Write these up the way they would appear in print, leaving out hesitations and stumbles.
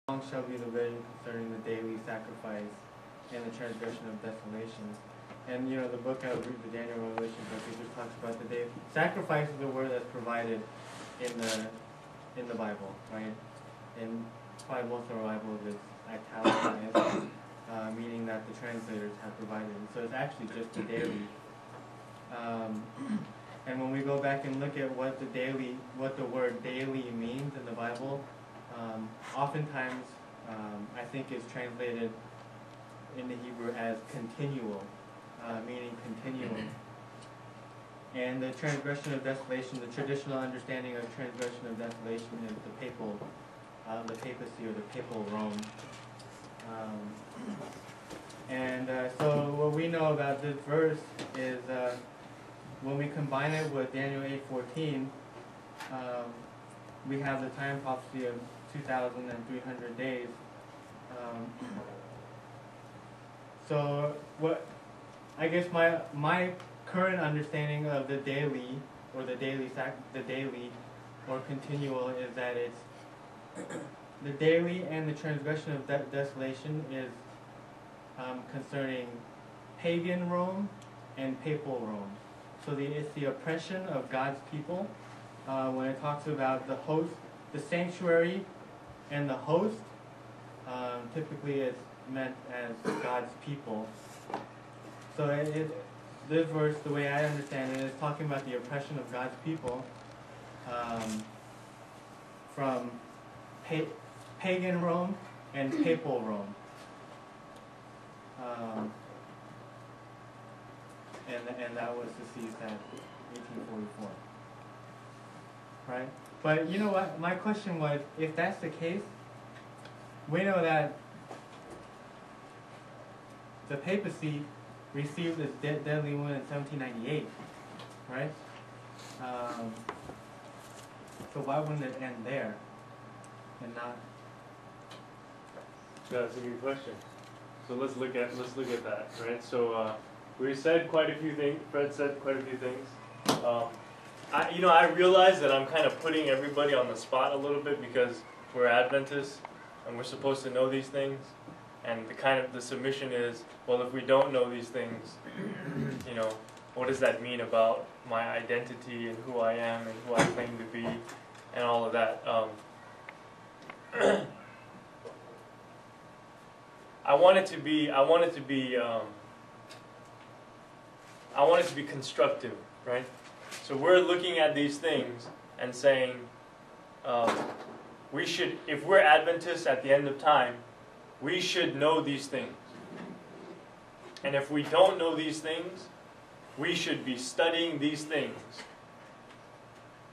long shall be the vision concerning the daily sacrifice and the transgression of desolation. And the book of the Daniel Revelation book, it just talks about the day. Sacrifice is the word that's provided in the Bible, right? And probably most of our Bibles is italicized, meaning that the translators have provided it. So it's actually just the daily. And when we go back and look at what the word daily means in the Bible, oftentimes I think it's translated in the Hebrew as continual, meaning continuing. And the transgression of desolation, the traditional understanding of transgression of desolation is the papacy or the papal Rome. So what we know about this verse is when we combine it with Daniel 8:14, we have the time prophecy of 2,300 days. So what I guess my current understanding of the daily or the daily or continual is that it's the daily and the transgression of desolation is concerning pagan Rome and papal Rome. So it's the oppression of God's people. When it talks about the host, the sanctuary, and the host, typically is meant as God's people. So this verse, the way I understand it, is talking about the oppression of God's people from pagan Rome and papal Rome. And that was deceased at 1844. Right? But you know what? My question was, if that's the case, we know that the papacy received this deadly wound in 1798, right? So why wouldn't it end there and not? That's a good question. So let's look at that, right? So we said quite a few things. Fred said quite a few things. I realize that I'm kind of putting everybody on the spot a little bit because we're Adventists and we're supposed to know these things. And the submission is, well, if we don't know these things, what does that mean about my identity and who I am and who I claim to be and all of that? I want it to be constructive, right? So we're looking at these things and saying, if we're Adventists at the end of time, we should know these things. And if we don't know these things, we should be studying these things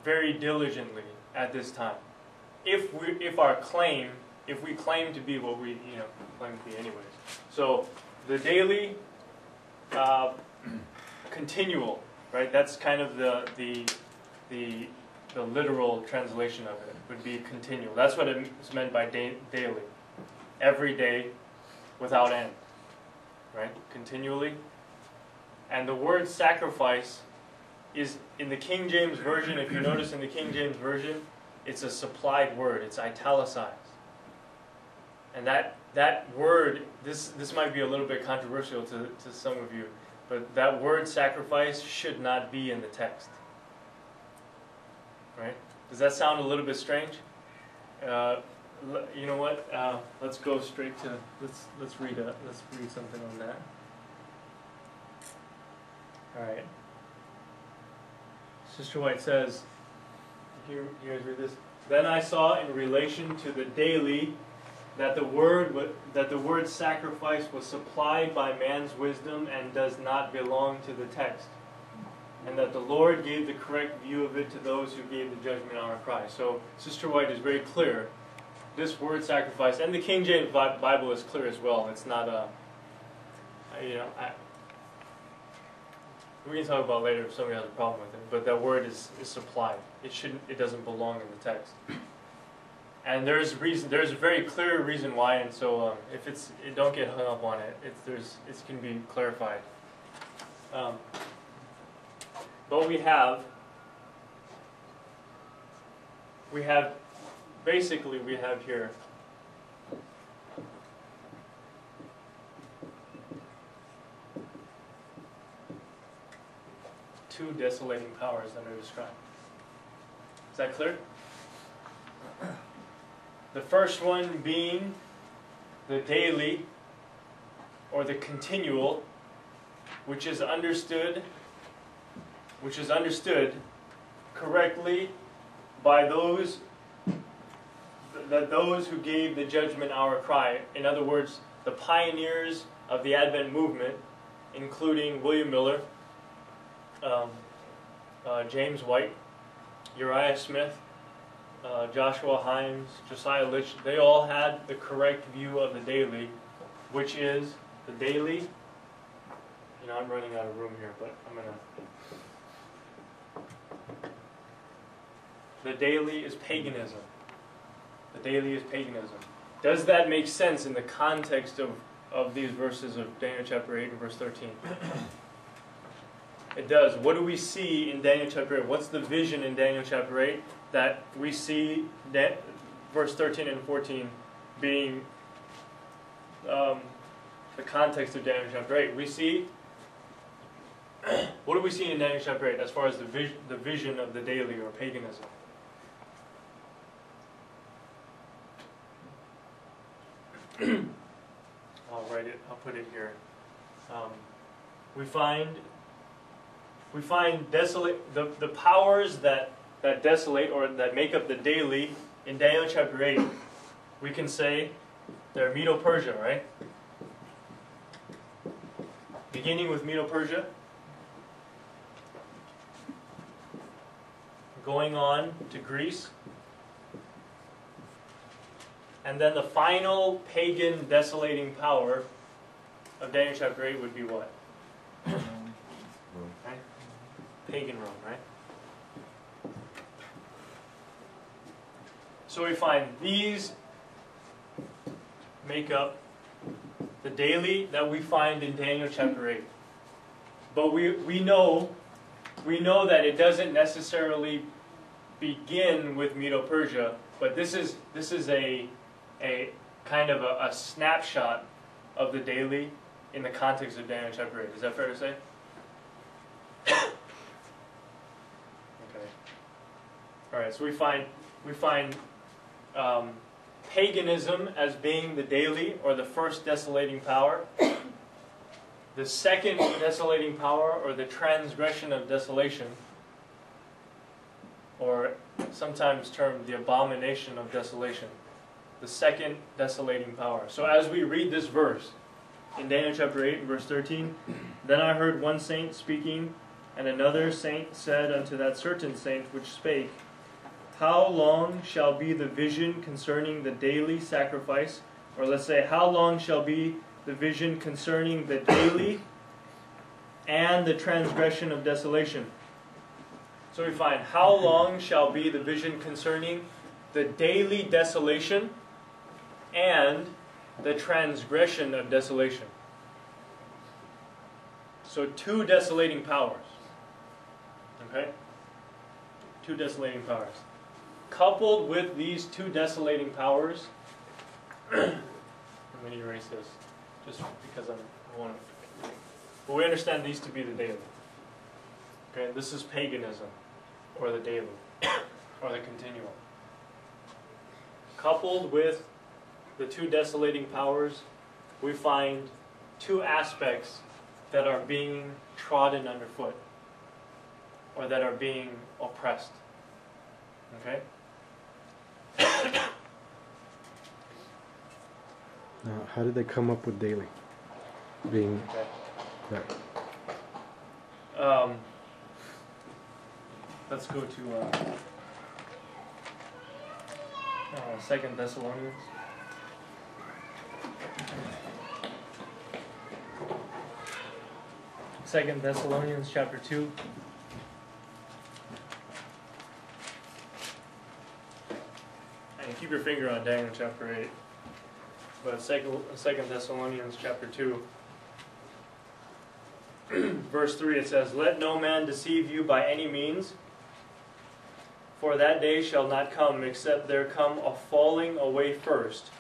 very diligently at this time. If we claim to be what we claim to be anyways. So the daily continual, right? That's kind of the literal translation of it would be continual. That's what it's meant by daily. Every day without end, right? Continually. And the word sacrifice is in the King James Version. If you notice in the King James Version, it's a supplied word. It's italicized. And that word, this might be a little bit controversial to some of you, but that word sacrifice should not be in the text. Right? Does that sound a little bit strange? You know what? Let's go straight to let's read something on that. All right. Sister White says, you guys read this. Then I saw in relation to the daily that the word sacrifice was supplied by man's wisdom and does not belong to the text, and that the Lord gave the correct view of it to those who gave the judgment on our cry. So Sister White is very clear. This word sacrifice, and the King James Bible is clear as well. It's not we can talk about later if somebody has a problem with it. But that word is supplied. It doesn't belong in the text. And there's a very clear reason why. And so if don't get hung up on it. It can be clarified. But we have basically we have here two desolating powers that are described. Is that clear? The first one being the daily or the continual, which is understood correctly by those who gave the judgment hour cry. In other words, the pioneers of the Advent movement, including William Miller, James White, Uriah Smith, Joshua Himes, Josiah Litch. They all had the correct view of the daily, which is the daily. You know, I'm running out of room here, but I'm gonna. The daily is paganism. The daily is paganism. Does that make sense in the context of these verses of Daniel chapter 8 and verse 13? It does. What do we see in Daniel chapter 8? What's the vision in Daniel chapter 8 that we see that verse 13 and 14 being the context of Daniel chapter 8? We see, what do we see in Daniel chapter 8 as far as the vision of the daily or paganism? I'll write it. I'll put it here. We find desolate the powers that desolate or that make up the daily in Daniel chapter 8. We can say they're Medo-Persia, right? Beginning with Medo-Persia, going on to Greece. And then the final pagan desolating power of Daniel chapter 8 would be what? Right? Pagan Rome, right? So we find these make up the daily that we find in Daniel chapter 8. But we know that it doesn't necessarily begin with Medo-Persia, but this is a kind of a snapshot of the daily in the context of Daniel chapter 8. Is that fair to say? Okay. All right. So we find paganism as being the daily or the first desolating power. The second desolating power, or the transgression of desolation, or sometimes termed the abomination of desolation. The second desolating power. So as we read this verse in Daniel chapter 8 and verse 13, then I heard one saint speaking, and another saint said unto that certain saint which spake, how long shall be the vision concerning the daily sacrifice? Or let's say, how long shall be the vision concerning the daily and the transgression of desolation? So we find, how long shall be the vision concerning the daily desolation and the transgression of desolation? So two desolating powers. Okay? Two desolating powers. Coupled with these two desolating powers, I'm going to erase this just because I want to. But we understand these to be the daily. Okay, this is paganism, or the daily, or the continual. Coupled with the two desolating powers, we find two aspects that are being trodden underfoot, or that are being oppressed. Okay? Now, how did they come up with daily being there? Let's go to 2 Thessalonians. 2 Thessalonians chapter 2. And keep your finger on Daniel chapter 8. But 2 Thessalonians chapter 2. Verse 3, it says, let no man deceive you by any means, for that day shall not come, except there come a falling away first,